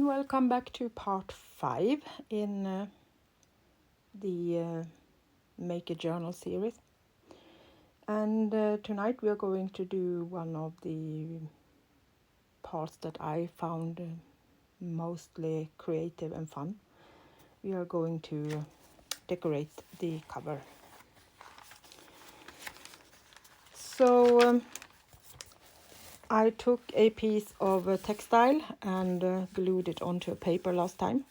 welcome back to part 5 in the Make a Journal series. And tonight we are going to do one of the parts that I found mostly creative and fun. We are going to decorate the cover. So I took a piece of textile and glued it onto a paper last time.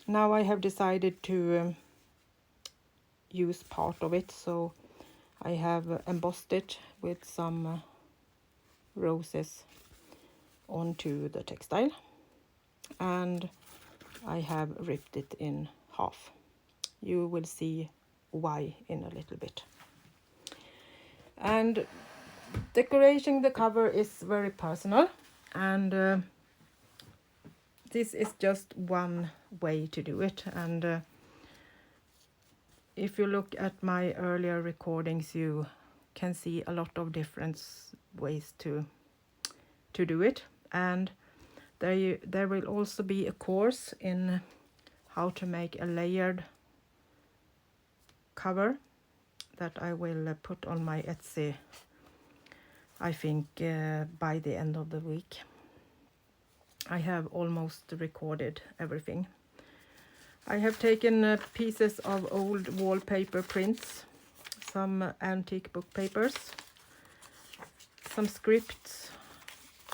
Now I have decided to use part of it, so I have embossed it with some roses onto the textile, and I have ripped it in half. You will see why in a little bit. And decorating the cover is very personal, and this is just one way to do it. And if you look at my earlier recordings, you can see a lot of different ways to do it. And there will also be a course in how to make a layered cover that I will put on my Etsy, I think by the end of the week. I have almost recorded everything. I have taken pieces of old wallpaper prints, some antique book papers, some scripts,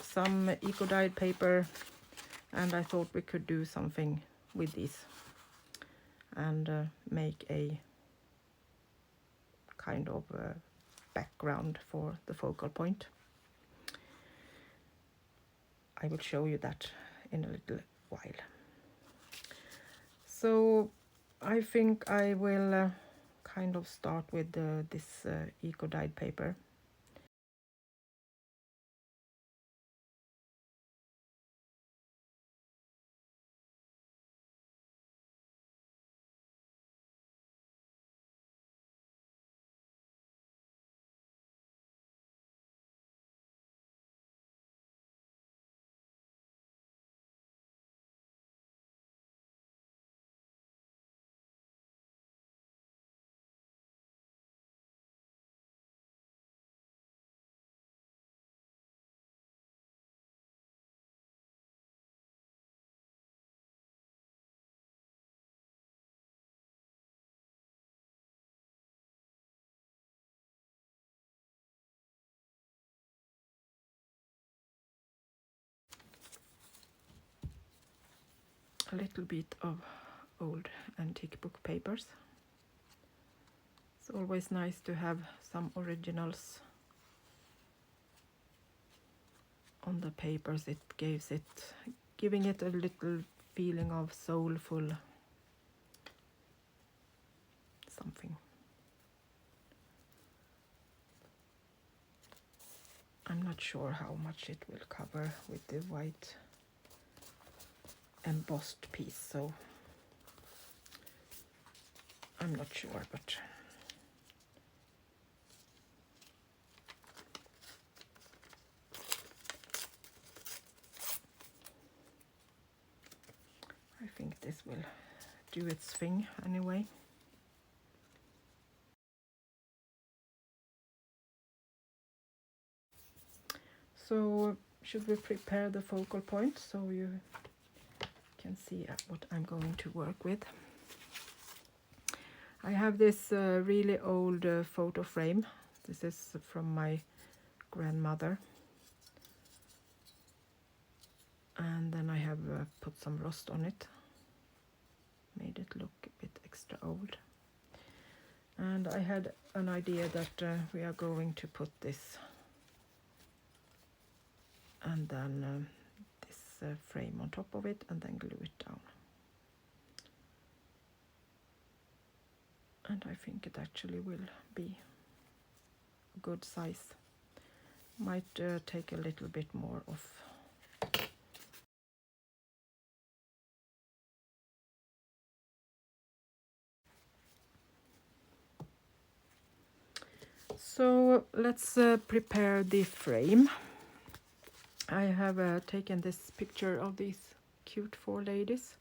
some ecodyed paper, and I thought we could do something with these and make a kind of background for the focal point. I will show you that in a little while. So I think I will kind of start with this eco-dyed paper. A little bit of old antique book papers. It's always nice to have some originals on the papers. It gives it, giving it a little feeling of soulful something. I'm not sure how much it will cover with the white embossed piece, so I'm not sure, but I think this will do its thing anyway. So should we prepare the focal point so you can see what I'm going to work with? I have this really old photo frame. This is from my grandmother. And then I have put some rust on it. Made it look a bit extra old. And I had an idea that we are going to put this and then this frame on top of it and then glue it down. And I think it actually will be a good size. Might take a little bit more of So let's prepare the frame. I have taken this picture of these cute 4 ladies,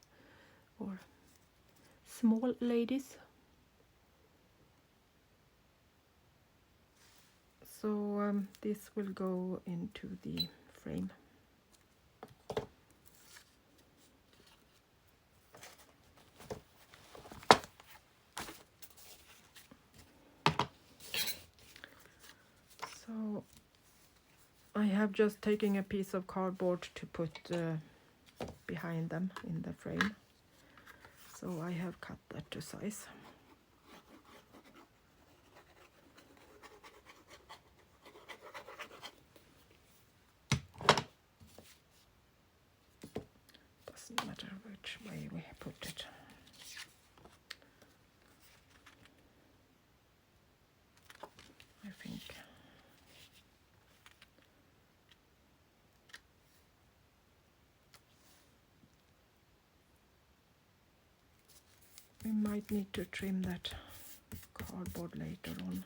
or small ladies. So this will go into the frame. So I have just taken a piece of cardboard to put behind them in the frame. So I have cut that to size. Doesn't matter which way we put it. I think we might need to trim that cardboard later on.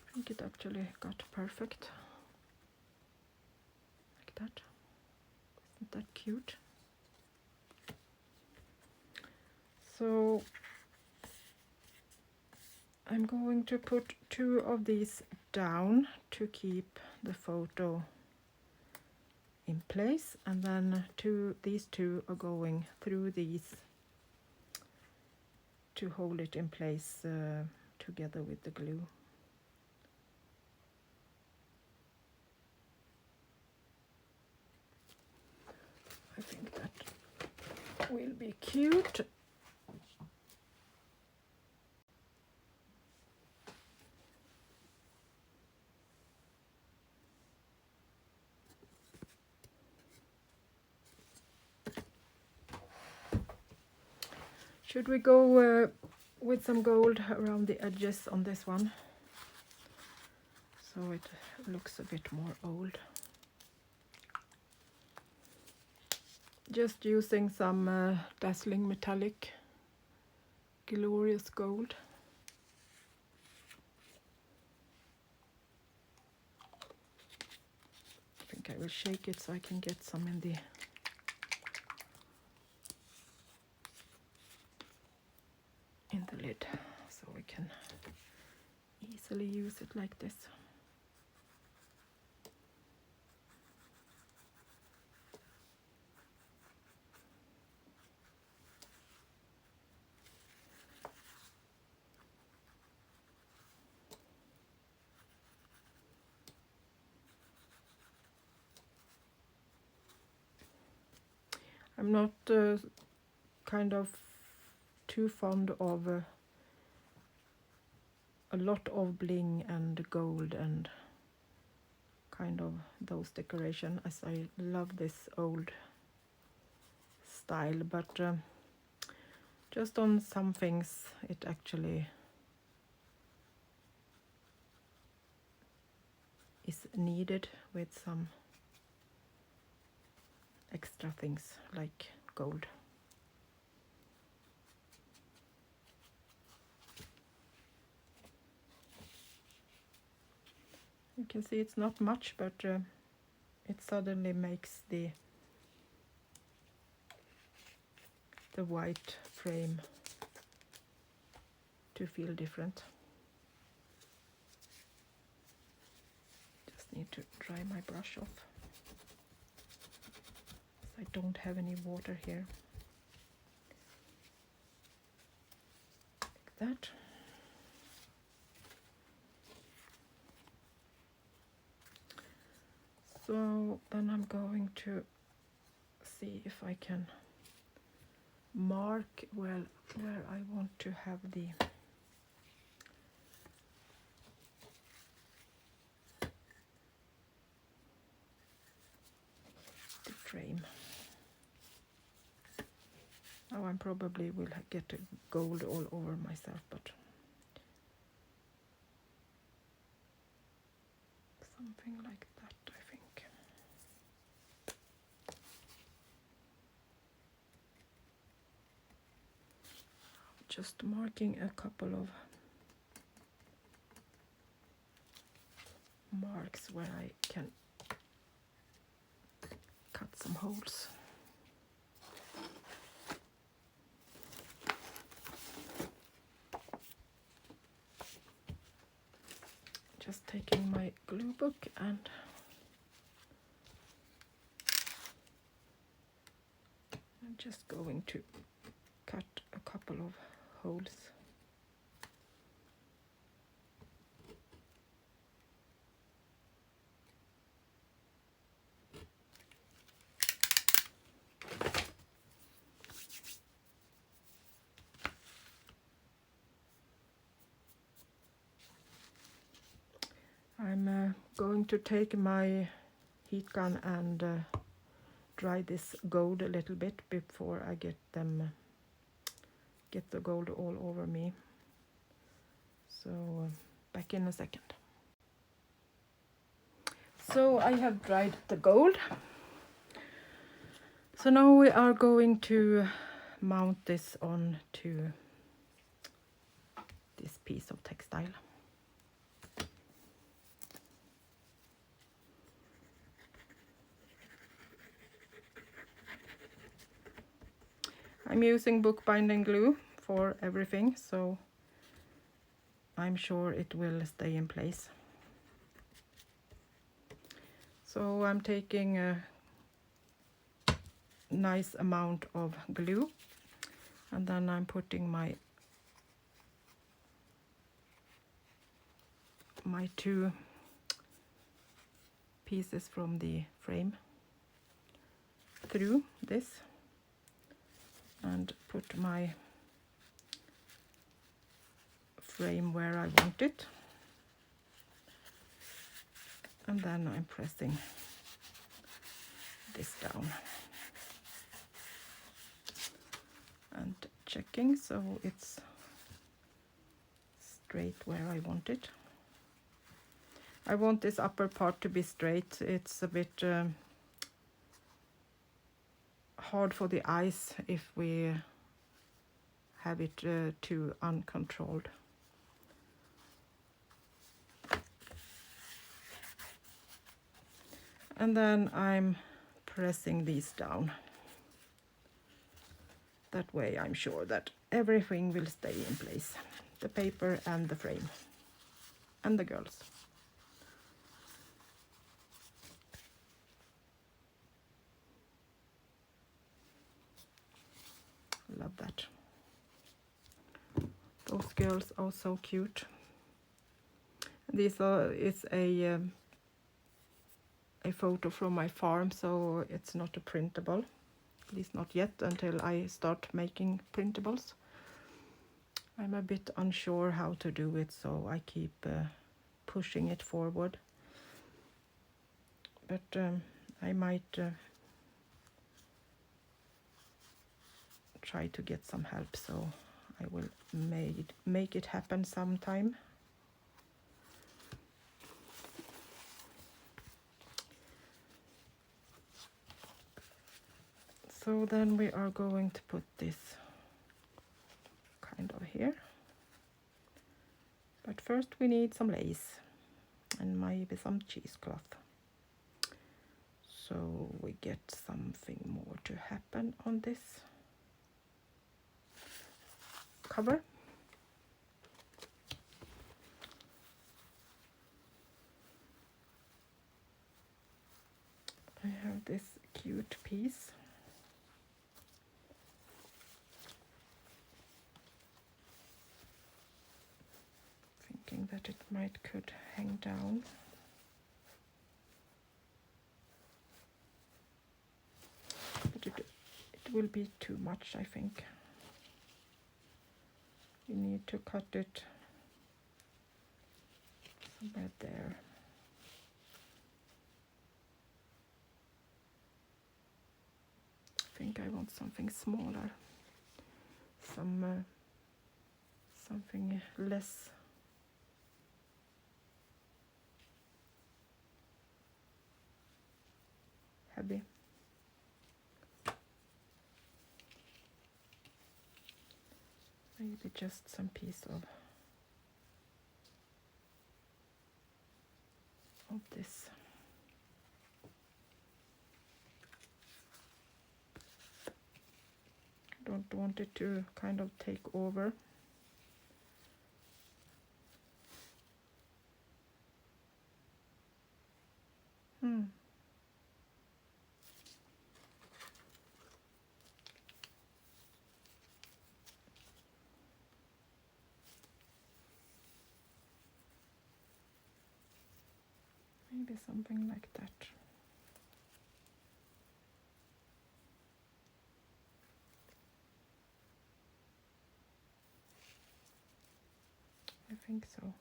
I think it actually got perfect. Like that. Isn't that cute? So I'm going to put 2 of these down to keep the photo in place, and then these 2 are going through these to hold it in place together with the glue. I think that will be cute. Should we go with some gold around the edges on this one, so it looks a bit more old? Just using some dazzling metallic glorious gold. I think I will shake it so I can get some in the lid, so we can easily use it like this. I'm not kind of too fond of a lot of bling and gold and kind of those decoration, as I love this old style, but just on some things it actually is needed with some extra things like gold. You can see it's not much, but it suddenly makes the white frame to feel different. Just need to dry my brush off. I don't have any water here. Like that. So then I'm going to see if I can mark where I want to have the frame. Now I probably will get the gold all over myself, but something like that, I think. Just marking a couple of marks where I can cut some holes. Just taking my glue book and I'm just going to cut a couple of holes. I'm going to take my heat gun and dry this gold a little bit before I get the gold all over me. So back in a second. So I have dried the gold. So now we are going to mount this on to this piece of textile. I'm using bookbinding glue for everything, so I'm sure it will stay in place. So I'm taking a nice amount of glue and then I'm putting my two pieces from the frame through this and put my frame where I want it, and then I'm pressing this down and checking so it's straight where I want it. I want this upper part to be straight. It's a bit hard for the eyes if we have it too uncontrolled. And then I'm pressing these down. That way I'm sure that everything will stay in place. The paper and the frame and the girls. Love that. Those girls are so cute. This is a photo from my farm, so it's not a printable. At least not yet, until I start making printables. I'm a bit unsure how to do it, so I keep pushing it forward. But I might try to get some help, so I will make it happen sometime. So then we are going to put this kind of here. But first we need some lace and maybe some cheesecloth. So we get something more to happen on this cover. I have this cute piece. Thinking that it could hang down. But it will be too much, I think. You need to cut it somewhere there. I think I want something smaller. something less heavy. Maybe just some piece of this. Don't want it to kind of take over. Maybe something like that. I think so.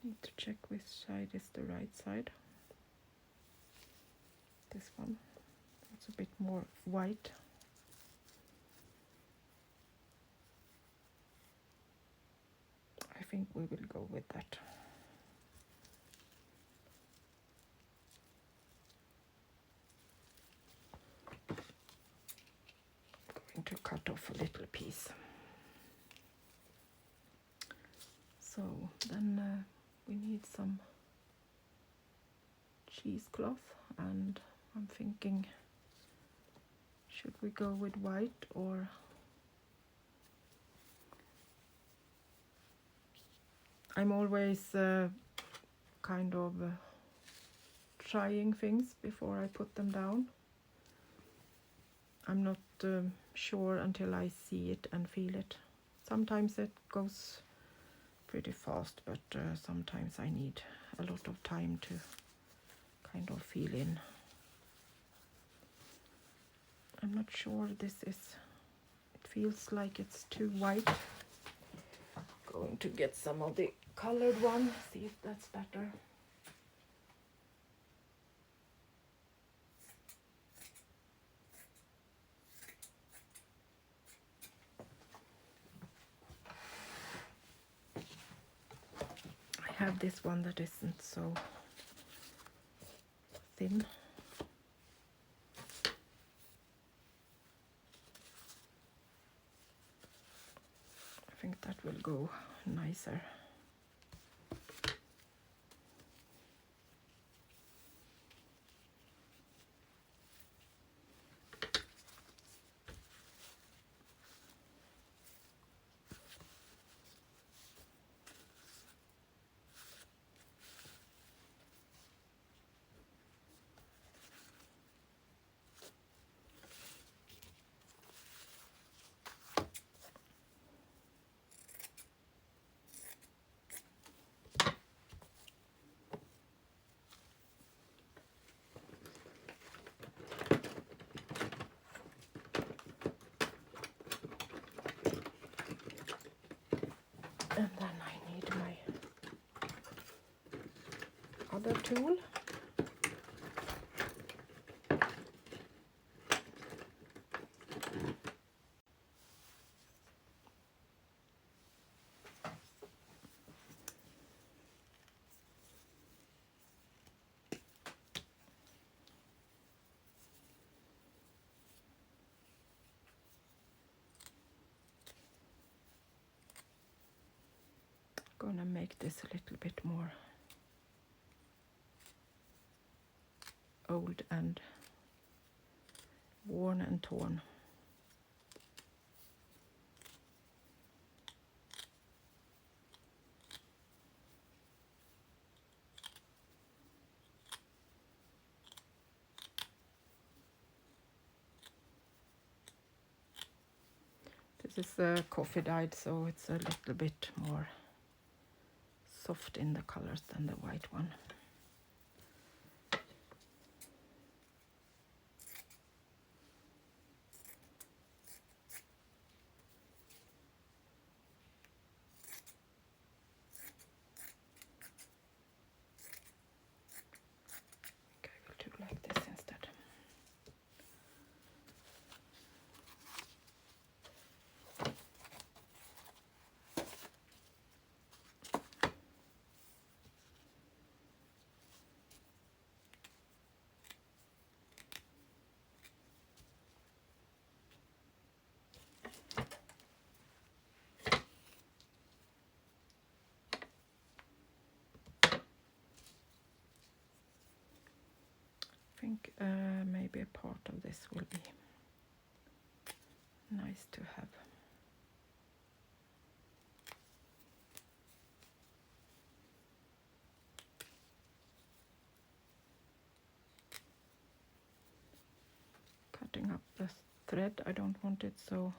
Need to check which side is the right side. This one. It's a bit more white. I think we will go with that. Going to cut off a little piece. So then we need some cheesecloth, and I'm thinking, should we go with white or I'm always kind of trying things before I put them down. I'm not sure until I see it and feel it. Sometimes it goes pretty fast, but sometimes I need a lot of time to kind of feel in. I'm not sure this is, it feels like it's too white. Going to get some of the colored one, see if that's better. I have this one that isn't so thin. I think that will go nicer. And then I need my other tool. Gonna make this a little bit more old and worn and torn. This is coffee dyed, so it's a little bit more soft in the colors than the white one. think maybe a part of this will be nice to have. Cutting up the thread, I don't want it so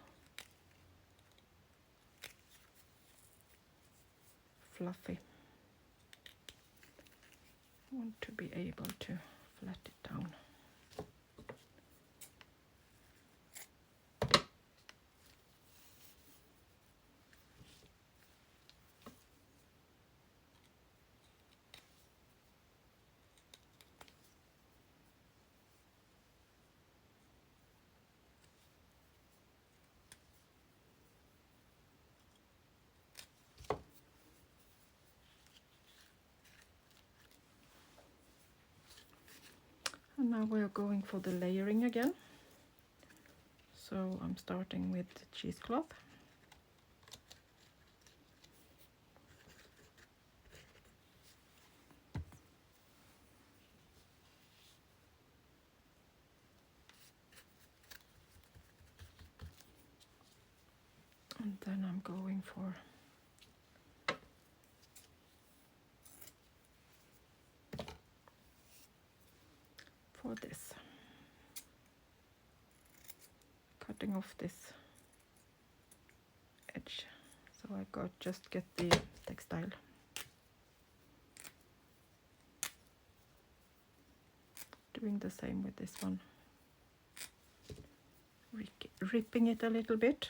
fluffy. I want to be able to flat it down. And now we're going for the layering again. So I'm starting with cheesecloth. And then I'm going for this. Cutting off this edge. So I just get the textile. Doing the same with this one. Ripping it a little bit.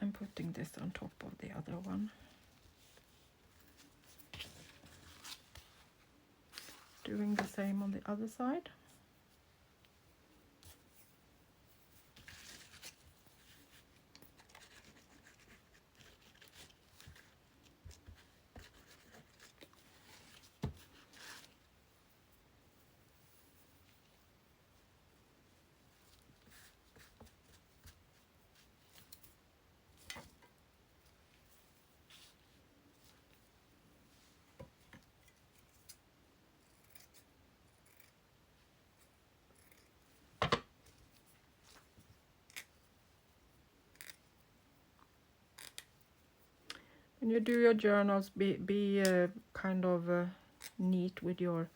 And putting this on top of the other one. Doing the same on the other side. When you do your journals, be kind of neat with your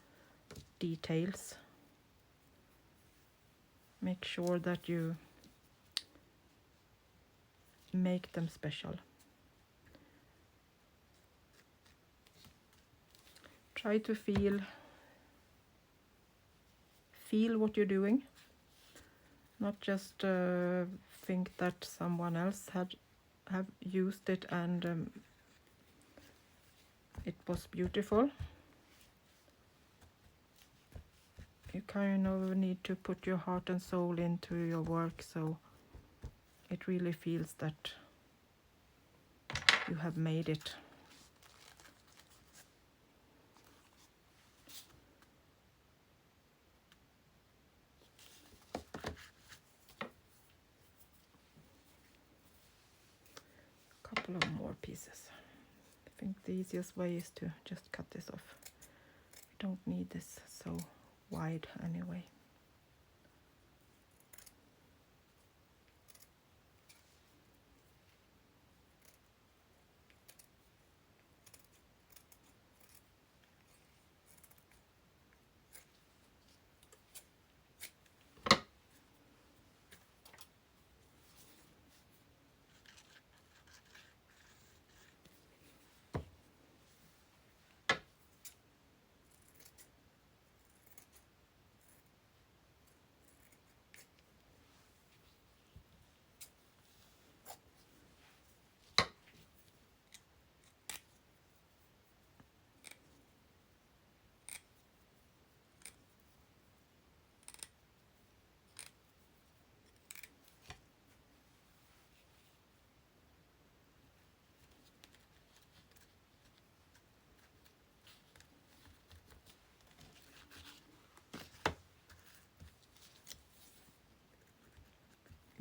details. Make sure that you make them special. Try to feel what you're doing, not just think that someone else have used it and it was beautiful. You kind of need to put your heart and soul into your work, so it really feels that you have made it. A couple of more pieces. I think the easiest way is to just cut this off. We don't need this so wide anyway.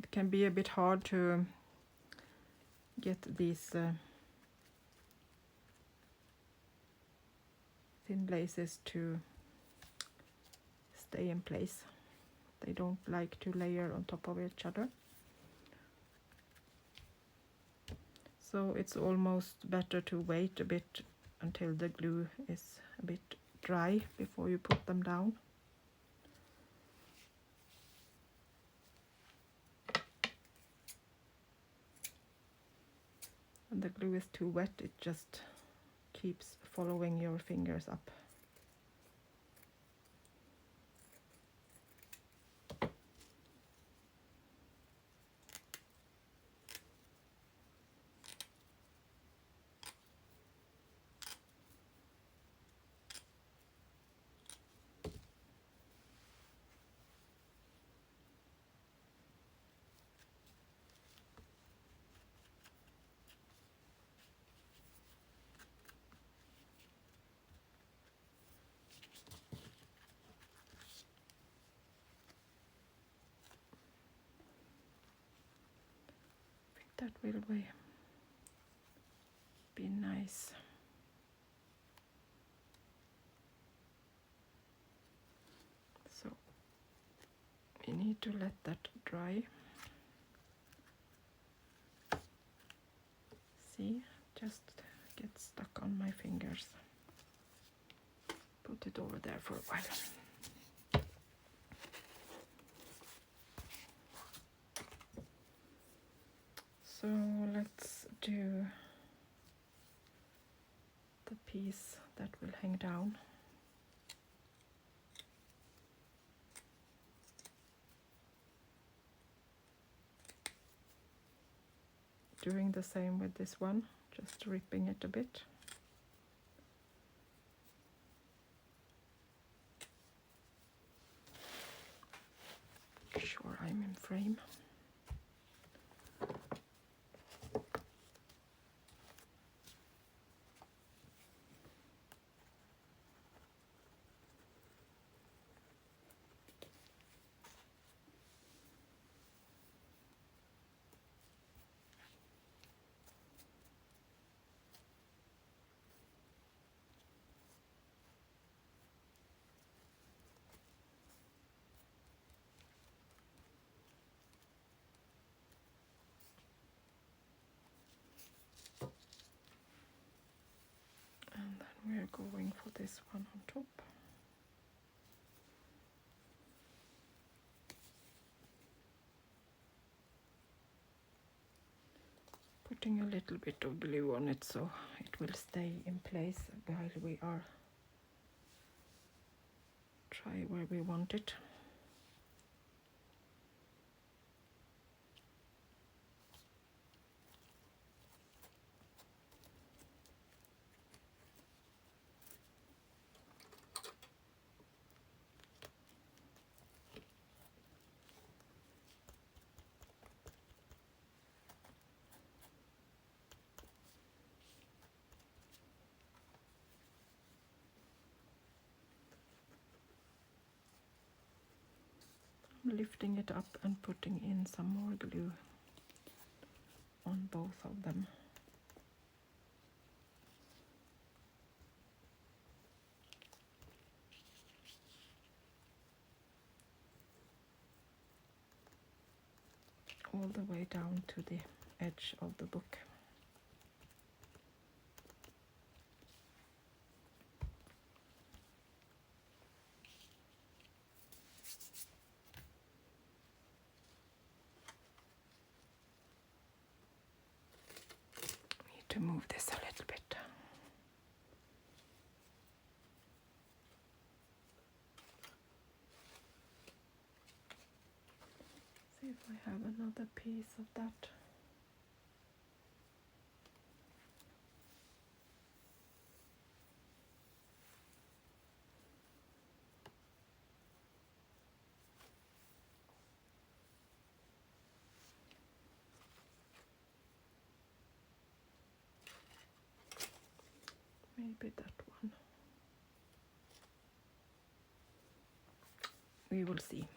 Can be a bit hard to get these thin laces to stay in place. They don't like to layer on top of each other. So it's almost better to wait a bit until the glue is a bit dry before you put them down. When the glue is too wet, it just keeps following your fingers up. That will be nice. So we need to let that dry. See, just gets stuck on my fingers. Put it over there for a while. So let's do the piece that will hang down. Doing the same with this one, just ripping it a bit. Sure, I'm in frame. And then we're going for this one on top. Putting a little bit of glue on it so it will stay in place while we are try where we want it. Lifting it up and putting in some more glue on both of them. All the way down to the edge of the book. To move this a little bit. See if I have another piece of that. Maybe that one. We will see.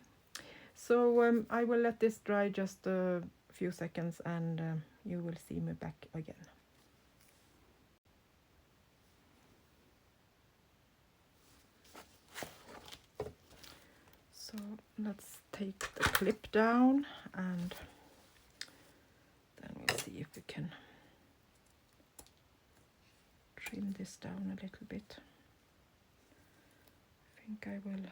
So I will let this dry just a few seconds and you will see me back again. So let's take the clip down and then we'll see if we can trim this down a little bit. I think I will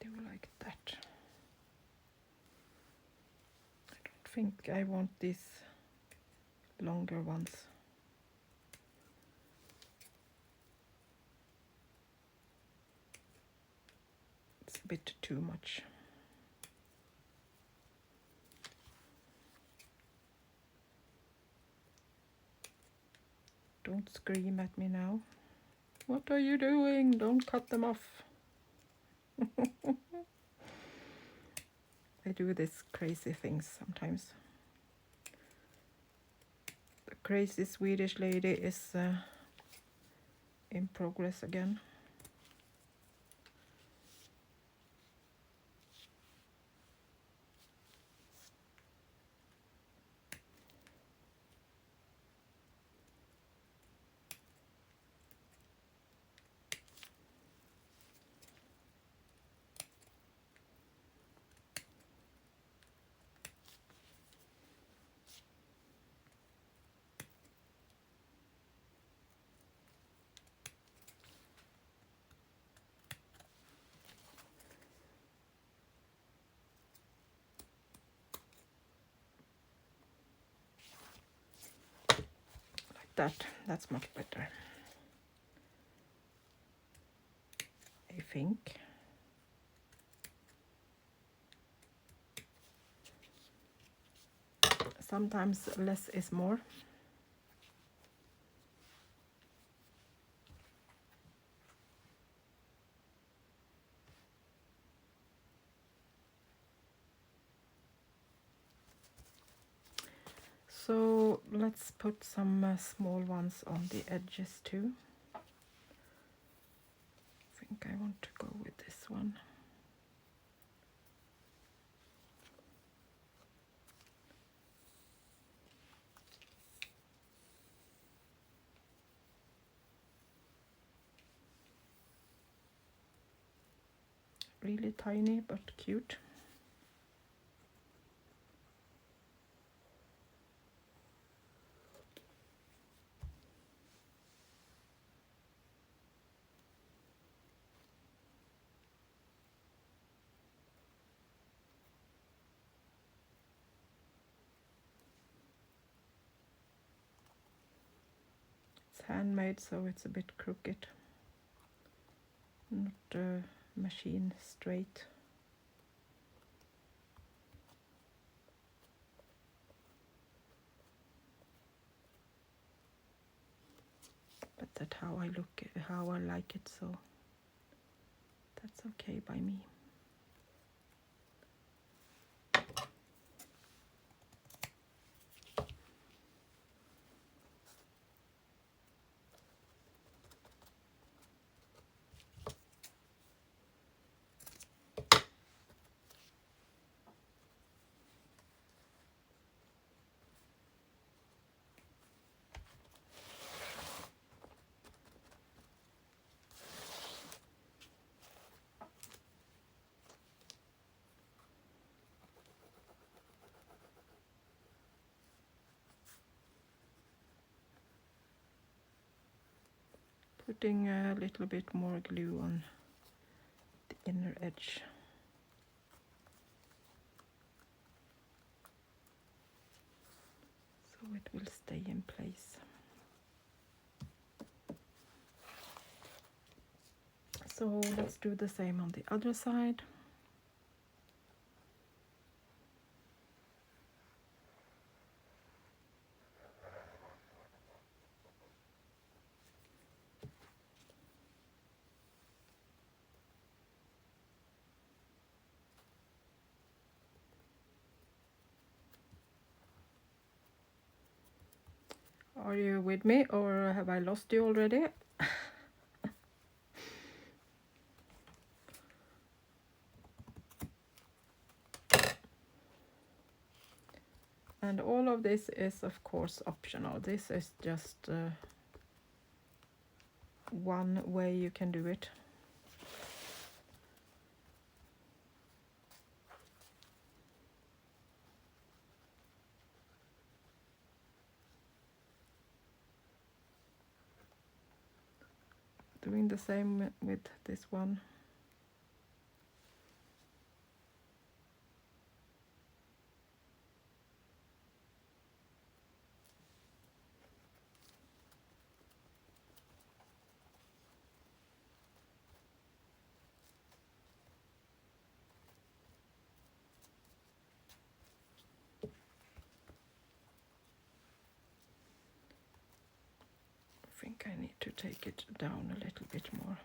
do like that. I don't think I want these longer ones. It's a bit too much. Don't scream at me now. What are you doing? Don't cut them off. I do these crazy things sometimes. The crazy Swedish lady is in progress again. That's much better, I think. Sometimes less is more. So let's put some small ones on the edges too. I think I want to go with this one. Really tiny but cute. It's handmade, so it's a bit crooked, not machine straight. But that's how I look, how I like it, so that's okay by me. Putting a little bit more glue on the inner edge. So it will stay in place. So let's do the same on the other side. Are you with me or have I lost you already? And all of this is of course optional. This is just one way you can do it. Doing the same with this one. I think I need to take it down a little bit more.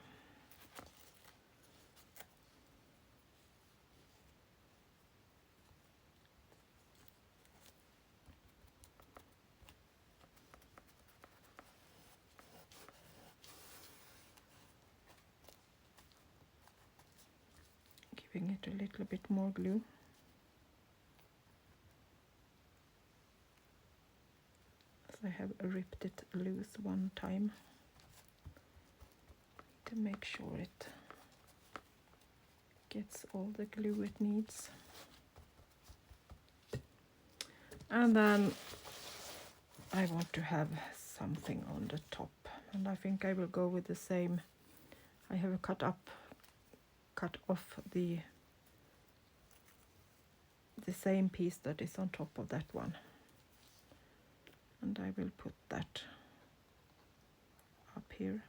Giving it a little bit more glue. As I have ripped it loose one time. To make sure it gets all the glue it needs. And then I want to have something on the top, and I think I will go with the same. I have cut off the same piece that is on top of that one, and I will put that up here.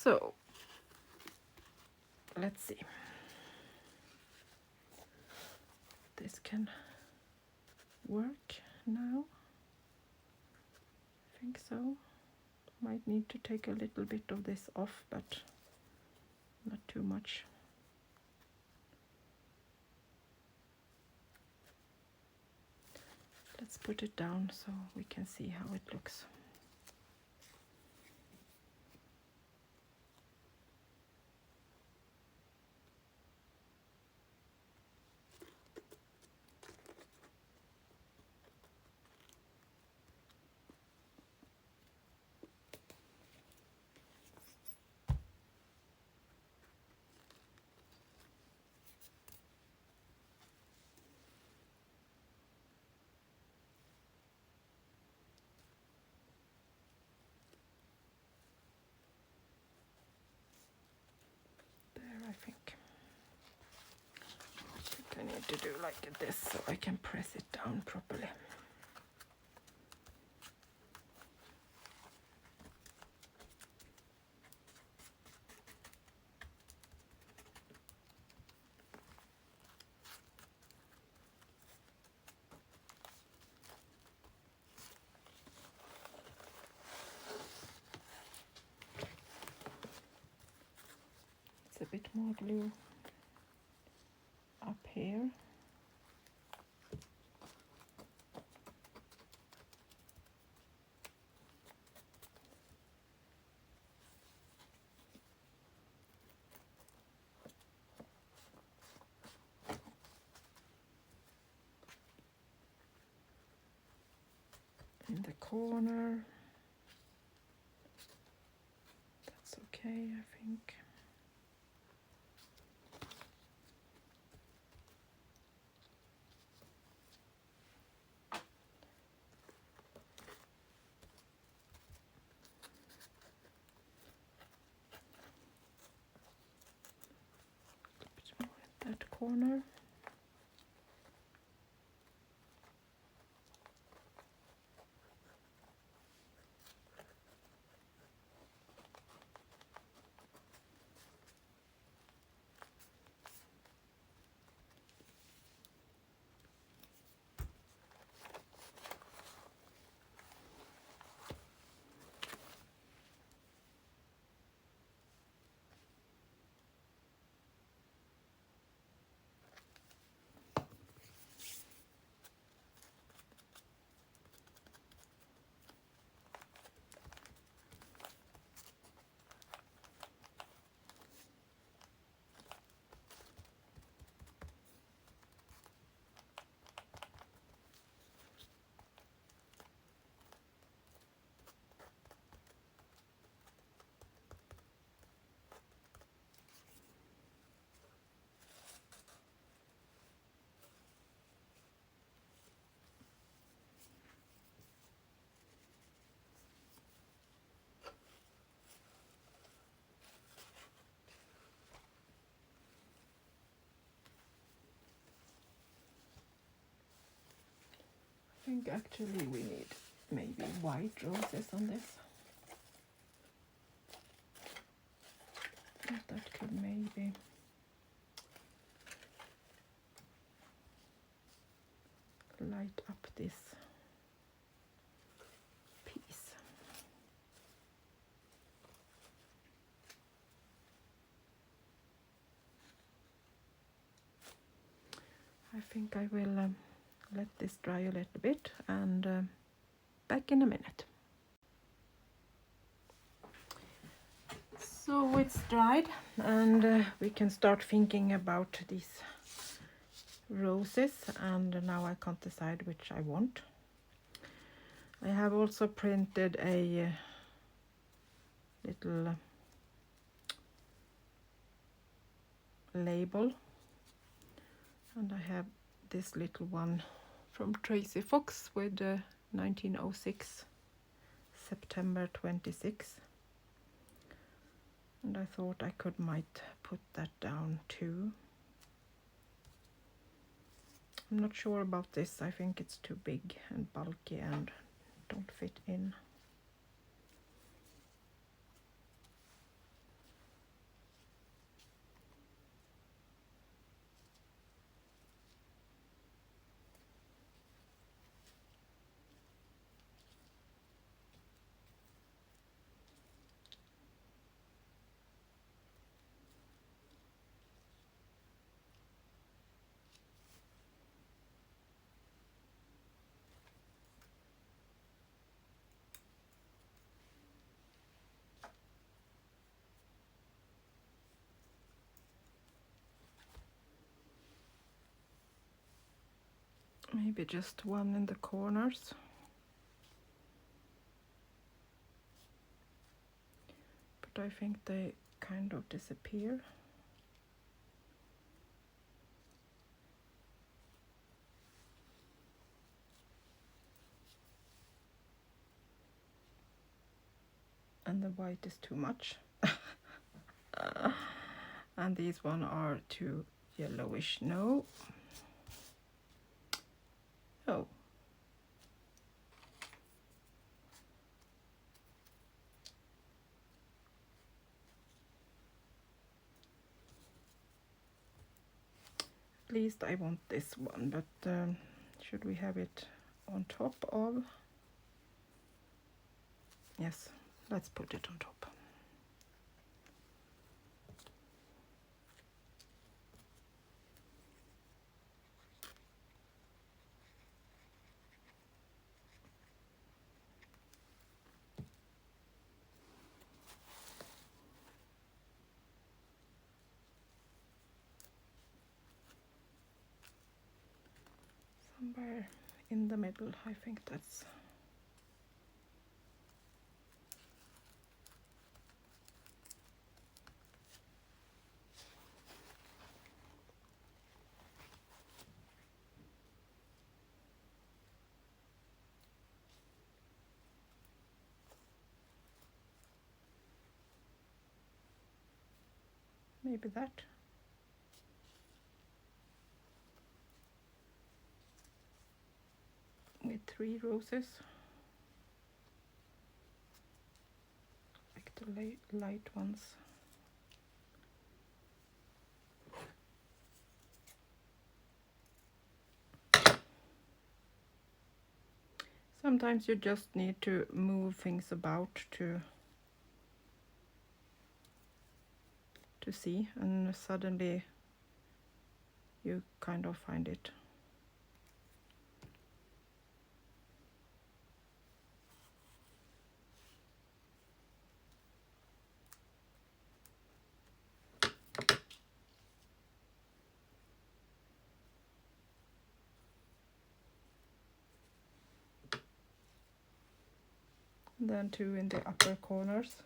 So let's see. This can work now. I think so. Might need to take a little bit of this off, but not too much. Let's put it down so we can see how it looks. I think I need to do like this so I can press it down properly. It's a bit more glue up here. In the corner. That's okay, I think. corner. I think actually we need maybe white roses on this. That could maybe light up this piece. I think I will let this dry a little bit and back in a minute. So it's dried and we can start thinking about these roses, and now I can't decide which I want. I have also printed a little label, and I have this little one from Tracy Fox with 1906 September 26, and I thought I might put that down too. I'm not sure about this. I think it's too big and bulky and don't fit in. Maybe just one in the corners. But I think they kind of disappear. And the white is too much. And these one are too yellowish. No. Oh. At least I want this one, but should we have it on top of? Yes, let's put it on top. Somewhere in the middle, I think that's maybe that. 3 roses, like the light ones. Sometimes you just need to move things about to see, and suddenly you kind of find it. Then 2 in the upper corners.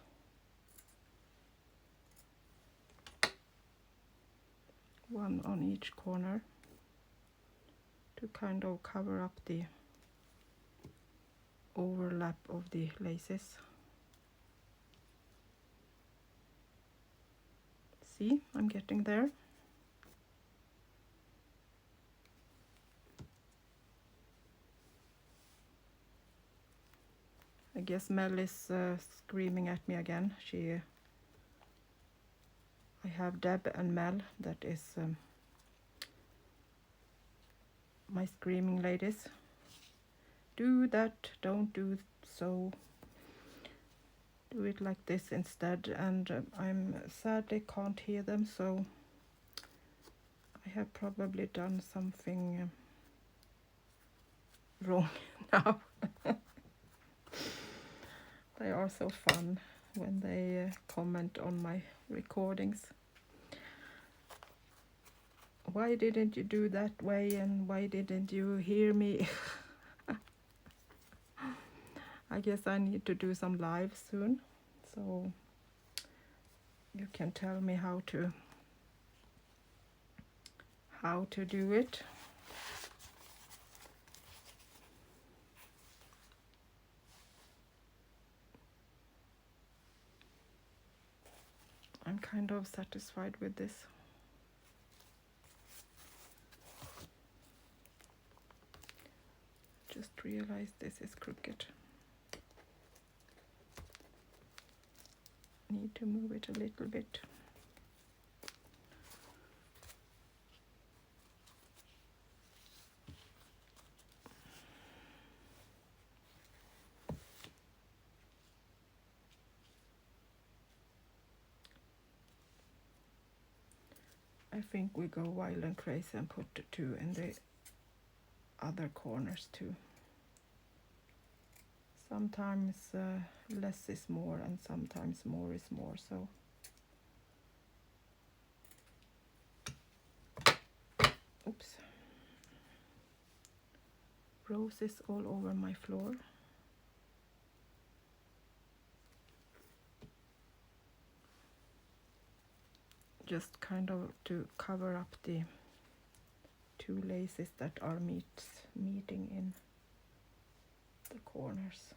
One on each corner to kind of cover up the overlap of the laces. See, I'm getting there. I guess Mel is screaming at me again. I have Deb and Mel, that is my screaming ladies. Do that, don't do so. Do it like this instead. And I'm sadly can't hear them, so I have probably done something wrong now. They are so fun when they comment on my recordings. Why didn't you do that way, and why didn't you hear me? I guess I need to do some live soon, so you can tell me how to do it. I'm kind of satisfied with this. Just realized this is crooked. Need to move it a little bit. I think we go wild and crazy and put the 2 in the other corners too. Sometimes less is more, and sometimes more is more, so oops. Roses all over my floor. Just kind of to cover up the 2 laces that are meeting in the corners.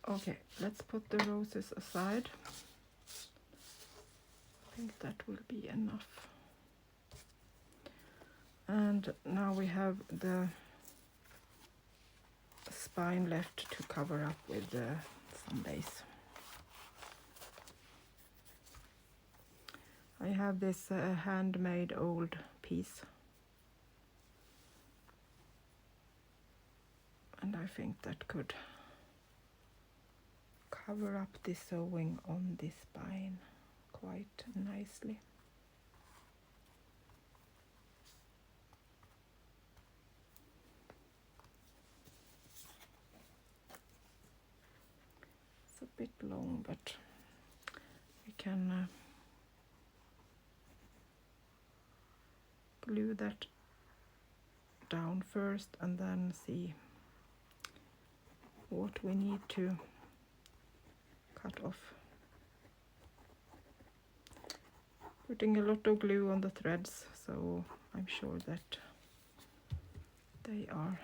Okay, let's put the roses aside. I think that will be enough. And now we have the spine left to cover up with some lace. I have this handmade old piece, and I think that could cover up the sewing on this spine quite nicely. It's a bit long, but we can glue that down first and then see what we need to cut off. Putting a lot of glue on the threads, so I'm sure that they are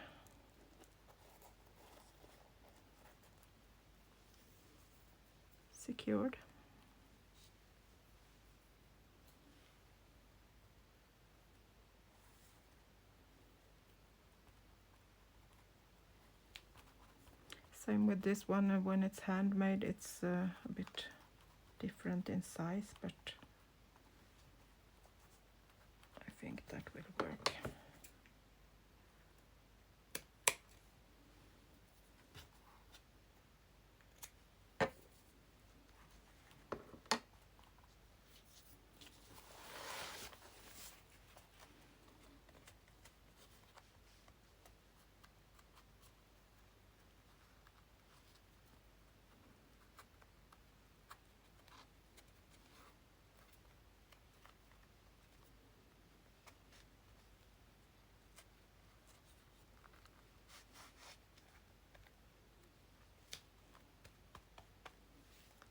secured. Same with this one, when it's handmade it's a bit different in size, but I think that will work.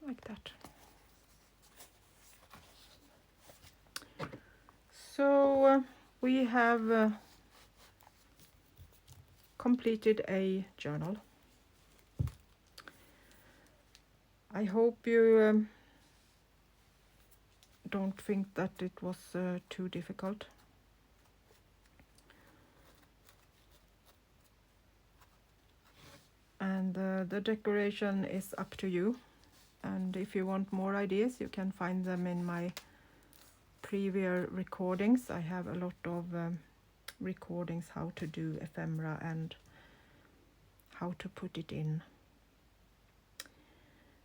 Like that. So we have completed a journal. I hope you don't think that it was too difficult. And the decoration is up to you. And if you want more ideas, you can find them in my previous recordings. I have a lot of recordings how to do ephemera and how to put it in.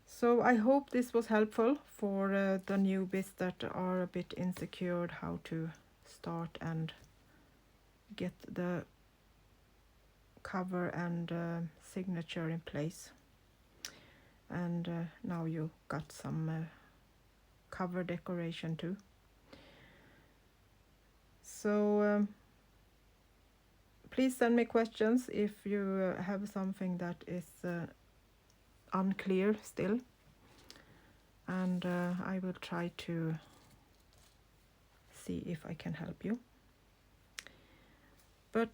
So I hope this was helpful for the newbies that are a bit insecure how to start and get the cover and signature in place. And now you got some cover decoration too. So please send me questions if you have something that is unclear still, and I will try to see if I can help you. But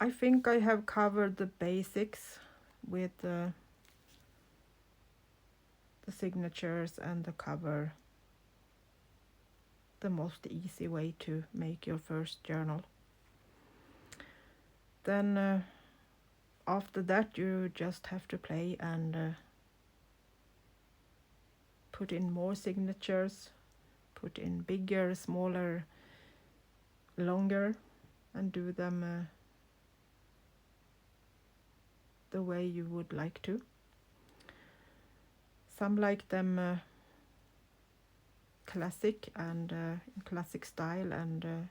I think I have covered the basics with the signatures and the cover, the most easy way to make your first journal. Then after that you just have to play and put in more signatures, put in bigger, smaller, longer, and do them the way you would like to. Some like them classic and in classic style, and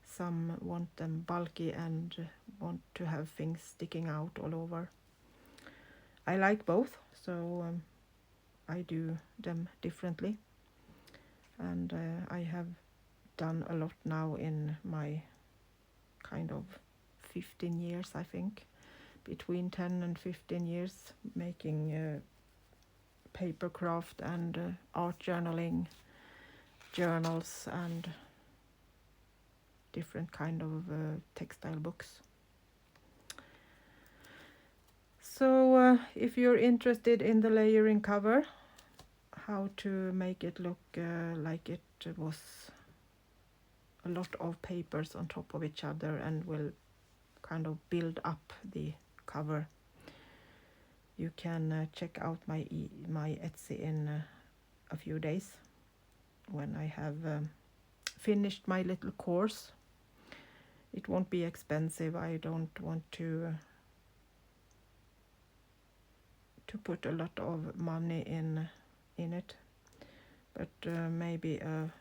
some want them bulky and want to have things sticking out all over. I like both, so I do them differently, and I have done a lot now in my kind of 15 years, I think, between 10 and 15 years making paper craft and art journaling, journals, and different kind of textile books. So if you're interested in the layering cover, how to make it look like it was a lot of papers on top of each other and will kind of build up the cover, you can check out my Etsy in a few days when I have finished my little course. It won't be expensive. I don't want to to put a lot of money in it, but maybe a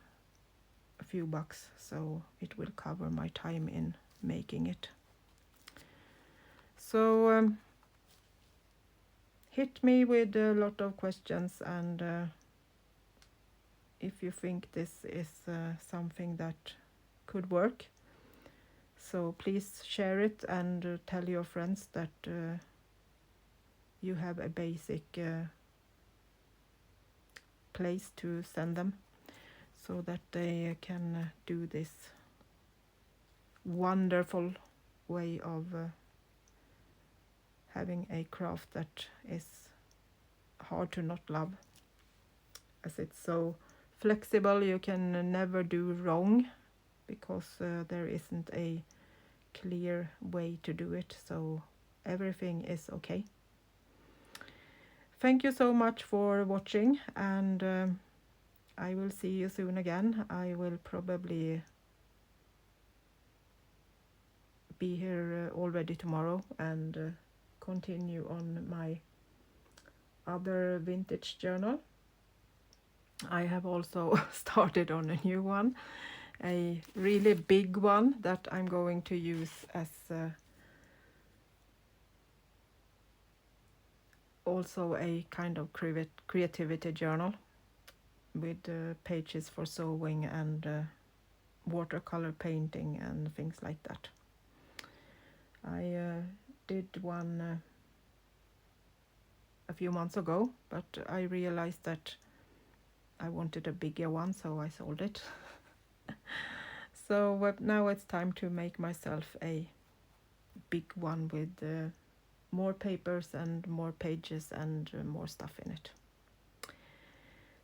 few bucks, so it will cover my time in making it. So hit me with a lot of questions, and if you think this is something that could work, so please share it and tell your friends that you have a basic place to send them, so that they can do this wonderful way of having a craft that is hard to not love, as it's so flexible. You can never do wrong, because there isn't a clear way to do it, so everything is okay. Thank you so much for watching, and I will see you soon again. I will probably be here already tomorrow and continue on my other vintage journal. I have also started on a new one, a really big one that I'm going to use as also a kind of creativity journal, with pages for sewing and watercolor painting and things like that. I did one a few months ago, but I realized that I wanted a bigger one, so I sold it. So now it's time to make myself a big one with more papers and more pages and more stuff in it.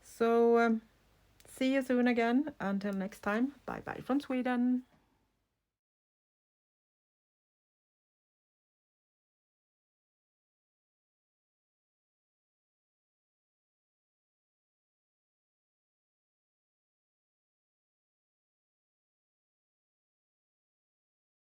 So see you soon again. Until next time, bye bye from Sweden.